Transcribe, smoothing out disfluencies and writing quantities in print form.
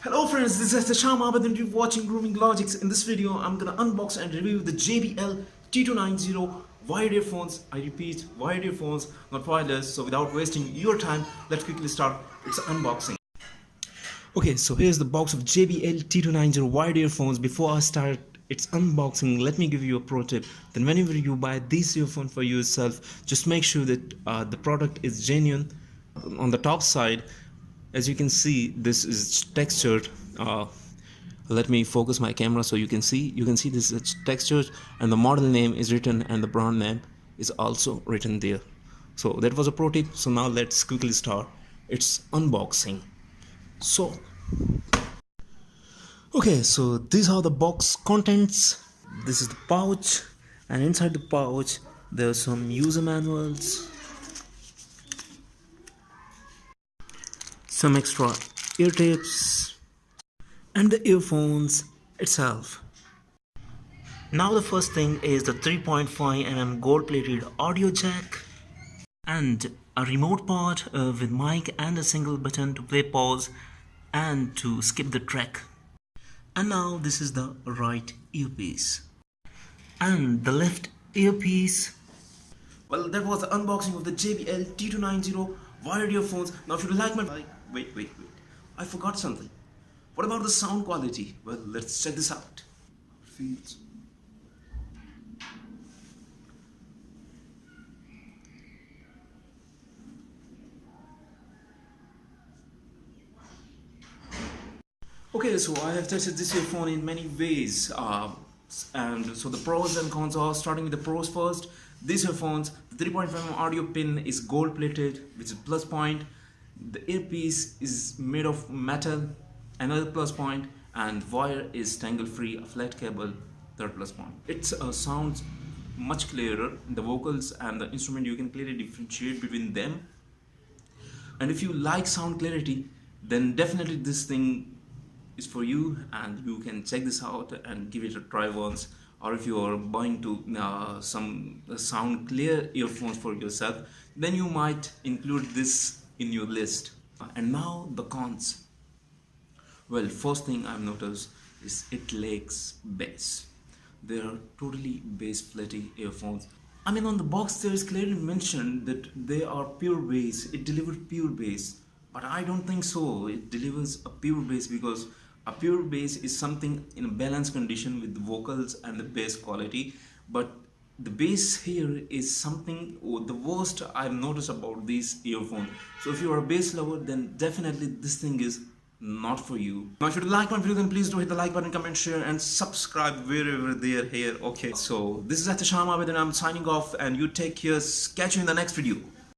Hello friends, this is Tasham Abed and you're watching Grooming Logics. In this video, I'm gonna unbox and review the JBL T290 wired earphones. I repeat, wired earphones, not wireless. So without wasting your time, let's quickly start its unboxing. Okay, so here's the box of JBL T290 wired earphones. Before I start its unboxing, let me give you a pro tip. Then whenever you buy this earphone for yourself, just make sure that the product is genuine. On the top side, as you can see, this is textured. Let me focus my camera so you can see this is textured, and the model name is written and the brand name is also written there. So that was a pro tip. So now let's quickly start its unboxing. So okay, so these are the box contents. This is the pouch, and inside the pouch there are some user manuals, some extra ear tips, and the earphones itself. Now the first thing is the 3.5mm gold-plated audio jack and a remote part with mic and a single button to play pause and to skip the track. And now this is the right earpiece and the left earpiece. Well, that was the unboxing of the JBL T290 wired earphones. Now if you like my wait, I forgot something. What about the sound quality? Well, let's check this out. Feels. Okay, so I have tested this earphone in many ways, and so the pros and cons are, starting with the pros first. These earphones, the 3.5mm audio pin is gold plated, which is a plus point. The earpiece is made of metal, another plus point, and wire is tangle free, a flat cable, third plus point. It sounds much clearer. The vocals and the instrument, you can clearly differentiate between them. And if you like sound clarity, then definitely this thing is for you, and you can check this out and give it a try once. Or if you are buying to some sound clear earphones for yourself, then you might include this in your list. And now the cons. Well, first thing I've noticed is it lacks bass. They are totally bass flatty earphones. I mean, on the box there is clearly mentioned that they are pure bass. It delivers pure bass, but I don't think so. It delivers a pure bass because a pure bass is something in a balanced condition with the vocals and the bass quality, but the bass here is something the worst I've noticed about these earphones. So if you are a bass lover, then definitely this thing is not for you. Now if you like my video, then please do hit the like button, comment, share, and subscribe wherever they are here. Okay, so this is Tasham Abed and I'm signing off, and you take care. Catch you in the next video.